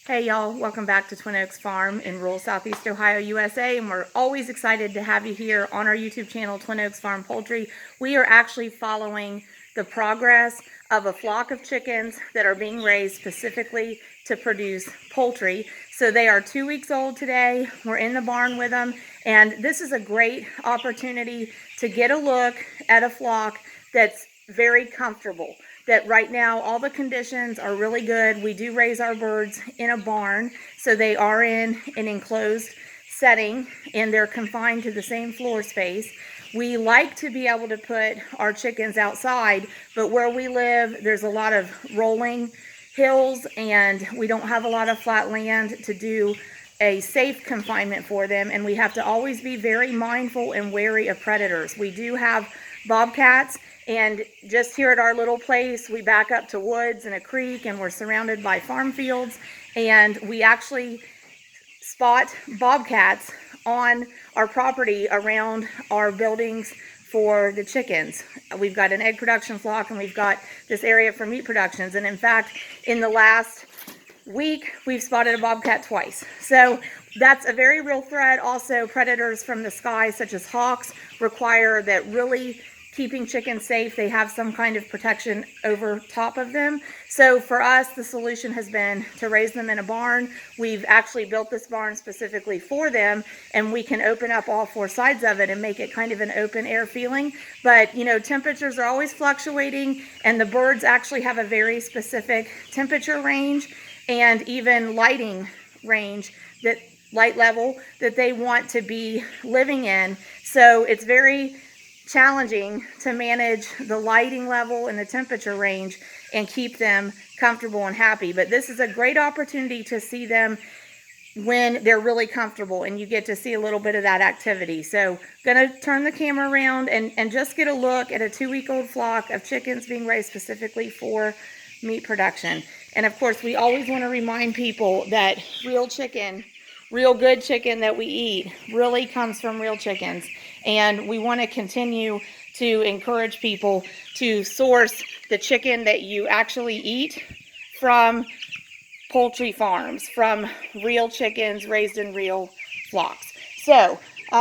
Hey y'all, welcome back to Twin Oaks Farm in rural Southeast Ohio, USA, and we're always excited to have you here on our YouTube channel, Twin Oaks Farm Poultry. We are actually following the progress of a flock of chickens that are being raised specifically to produce poultry. So they are 2 weeks old today. We're in the barn with them, and this is a great opportunity to get a look at a flock that's very comfortable. That right now all the conditions are really good. We do raise our birds in a barn, so they are in an enclosed setting and they're confined to the same floor space. We like to be able to put our chickens outside, but where we live there's a lot of rolling hills and we don't have a lot of flat land to do a safe confinement for them, and we have to always be very mindful and wary of predators. We do have bobcats, and just here at our little place, we back up to woods and a creek, and we're surrounded by farm fields, and we actually spot bobcats on our property around our buildings for the chickens. We've got an egg production flock, and we've got this area for meat productions, and in fact, in the last week, we've spotted a bobcat twice. So that's a very real threat. Also, predators from the sky, such as hawks, require that really keeping chickens safe, they have some kind of protection over top of them. So for us, the solution has been to raise them in a barn. We've actually built this barn specifically for them, and we can open up all four sides of it and make it kind of an open air feeling. But you know, temperatures are always fluctuating, and the birds actually have a very specific temperature range and even lighting range, that light level that they want to be living in. So it's very challenging to manage the lighting level and the temperature range and keep them comfortable and happy. But this is a great opportunity to see them when they're really comfortable, and you get to see a little bit of that activity. So gonna turn the camera around and just get a look at a 2-week-old flock of chickens being raised specifically for meat production. And of course, we always want to remind people that real chicken, real good chicken that we eat, really comes from real chickens. And we want to continue to encourage people to source the chicken that you actually eat from poultry farms, from real chickens raised in real flocks. So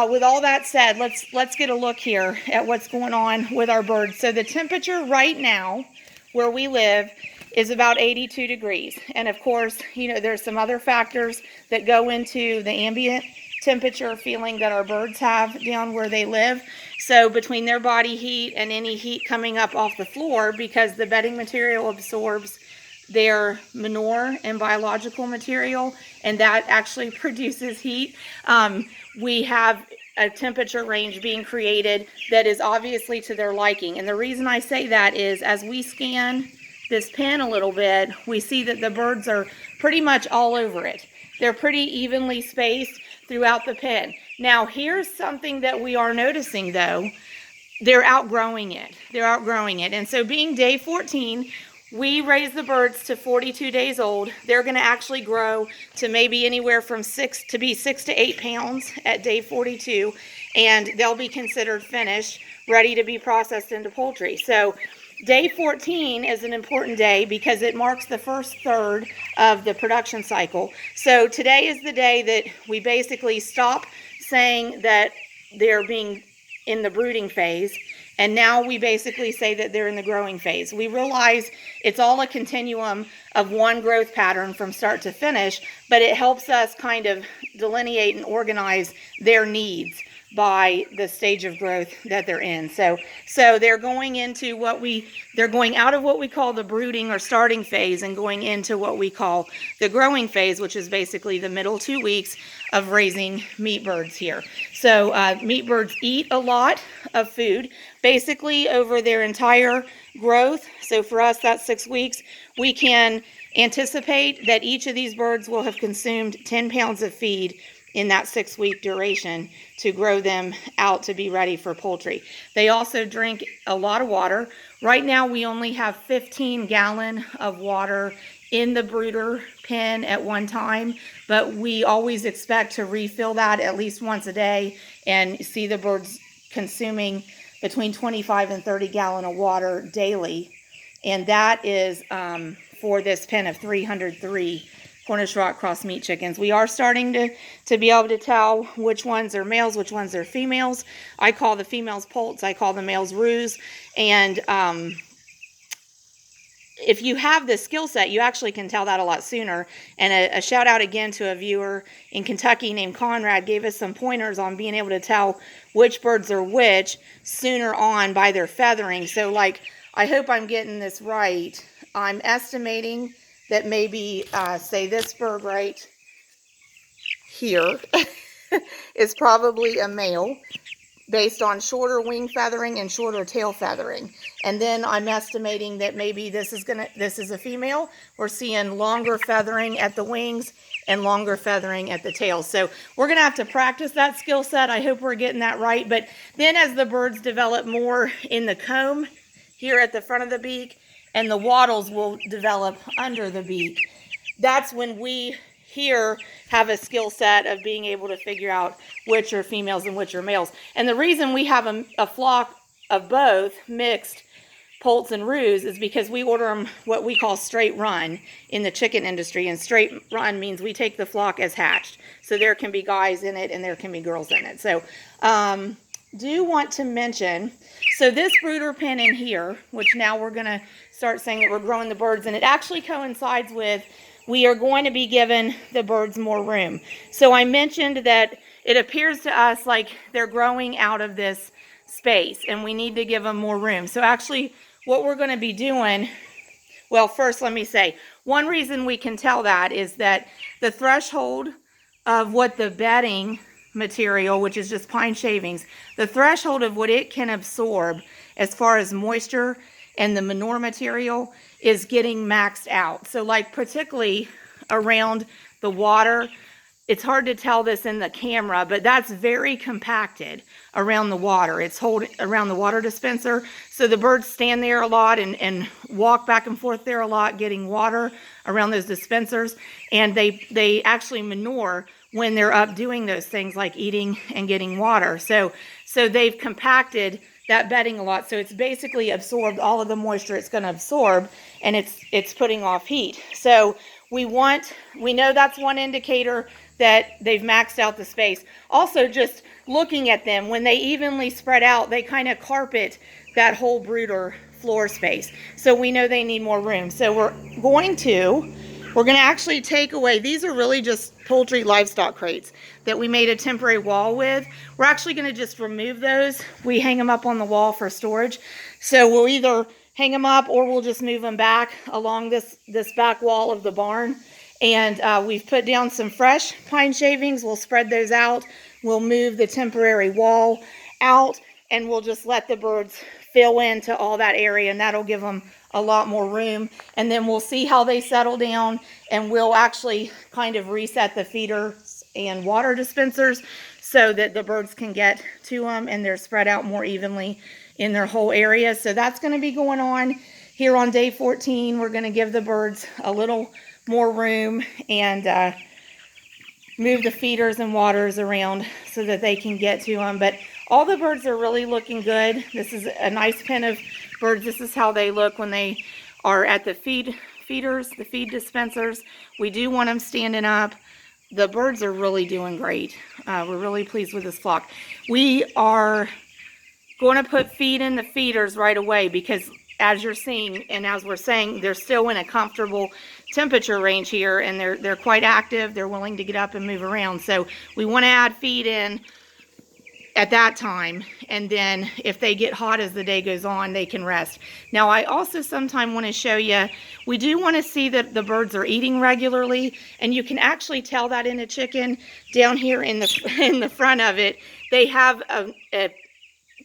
with all that said, let's get a look here at what's going on with our birds. So the temperature right now where we live is about 82 degrees. And of course, you know, there's some other factors that go into the ambient temperature feeling that our birds have down where they live. So between their body heat and any heat coming up off the floor, because the bedding material absorbs their manure and biological material, and that actually produces heat, we have a temperature range being created that is obviously to their liking. And the reason I say that is, as we scan this pen a little bit, we see that the birds are pretty much all over it. They're pretty evenly spaced throughout the pen. Now, here's something that we are noticing though. They're outgrowing it. They're outgrowing it. And so being day 14, we raise the birds to 42 days old. They're going to actually grow to maybe anywhere from 6 to 8 pounds at day 42, and they'll be considered finished, ready to be processed into poultry. So day 14 is an important day because it marks the first third of the production cycle. So today is the day that we basically stop saying that they're being in the brooding phase, and now we basically say that they're in the growing phase. We realize it's all a continuum of one growth pattern from start to finish, but it helps us kind of delineate and organize their needs by the stage of growth that they're in. So they're going into they're going out of what we call the brooding or starting phase and going into what we call the growing phase, which is basically the middle 2 weeks of raising meat birds here. So meat birds eat a lot of food basically over their entire growth. So for us, that's 6 weeks. We can anticipate that each of these birds will have consumed 10 pounds of feed in that 6-week duration to grow them out to be ready for poultry. They also drink a lot of water. Right now we only have 15 gallons of water in the brooder pen at one time, but we always expect to refill that at least once a day and see the birds consuming between 25 and 30 gallons of water daily. And that is for this pen of 303 Cornish rock cross meat chickens. We are starting to be able to tell which ones are males, which ones are females. I call the females poults, I call the males roos. And if you have the skill set, you actually can tell that a lot sooner. And a shout out again to a viewer in Kentucky named Conrad gave us some pointers on being able to tell which birds are which sooner on by their feathering. So like, I hope I'm getting this right. I'm estimating that maybe, say this bird right here is probably a male based on shorter wing feathering and shorter tail feathering. And then I'm estimating that maybe this is a female. We're seeing longer feathering at the wings and longer feathering at the tail. So we're gonna have to practice that skill set. I hope we're getting that right. But then as the birds develop more in the comb here at the front of the beak, and the wattles will develop under the beak, that's when we here have a skill set of being able to figure out which are females and which are males. And the reason we have a flock of both mixed poults and roos is because we order them what we call straight run in the chicken industry. And straight run means we take the flock as hatched. So there can be guys in it and there can be girls in it. So do want to mention, so this brooder pen in here, which now we're going to start saying that we're growing the birds, and it actually coincides with we are going to be giving the birds more room. So I mentioned that it appears to us like they're growing out of this space and we need to give them more room. So actually what we're going to be doing, well, first let me say, one reason we can tell that is that the threshold of what the bedding material, which is just pine shavings, the threshold of what it can absorb as far as moisture and the manure material is getting maxed out. So like particularly around the water, it's hard to tell this in the camera, but that's very compacted around the water. It's holding around the water dispenser. So the birds stand there a lot and walk back and forth there a lot, getting water around those dispensers. And they actually manure when they're up doing those things like eating and getting water. So they've compacted that bedding a lot. So it's basically absorbed all of the moisture it's going to absorb, and it's putting off heat. So we know that's one indicator that they've maxed out the space. Also, just looking at them, when they evenly spread out, they kind of carpet that whole brooder floor space. So we know they need more room. So we're going to actually take away, these are really just poultry livestock crates that we made a temporary wall with. We're actually going to just remove those. We hang them up on the wall for storage. So we'll either hang them up or we'll just move them back along this back wall of the barn. And we've put down some fresh pine shavings. We'll spread those out. We'll move the temporary wall out and we'll just let the birds fill into all that area, and that'll give them a lot more room. And then we'll see how they settle down, and we'll actually kind of reset the feeders and water dispensers so that the birds can get to them and they're spread out more evenly in their whole area. So that's going to be going on here on day 14. We're going to give the birds a little more room and move the feeders and waters around so that they can get to them. But all the birds are really looking good. This is a nice pen of birds. This is how they look when they are at the feeders, the feed dispensers. We do want them standing up. The birds are really doing great. We're really pleased with this flock. We are going to put feed in the feeders right away because, as you're seeing and as we're saying, they're still in a comfortable temperature range here, and they're quite active. They're willing to get up and move around. So we want to add feed in at that time, and then if they get hot as the day goes on, they can rest. Now I also sometimes want to show you, we do want to see that the birds are eating regularly, and you can actually tell that in a chicken. Down here in the front of it, they have a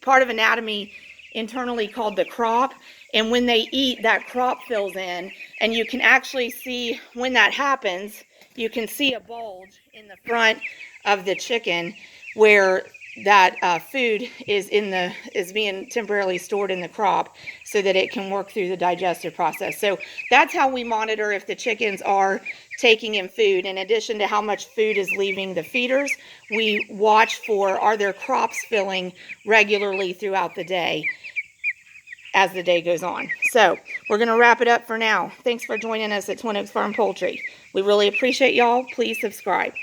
part of anatomy internally called the crop, and when they eat, that crop fills in, and you can actually see when that happens, you can see a bulge in the front of the chicken where that food is being temporarily stored in the crop so that it can work through the digestive process. So that's how we monitor if the chickens are taking in food. In addition to how much food is leaving the feeders, we watch for, are their crops filling regularly throughout the day as the day goes on. So we're going to wrap it up for now. Thanks for joining us at Twin Oaks Farm Poultry. We really appreciate y'all. Please subscribe.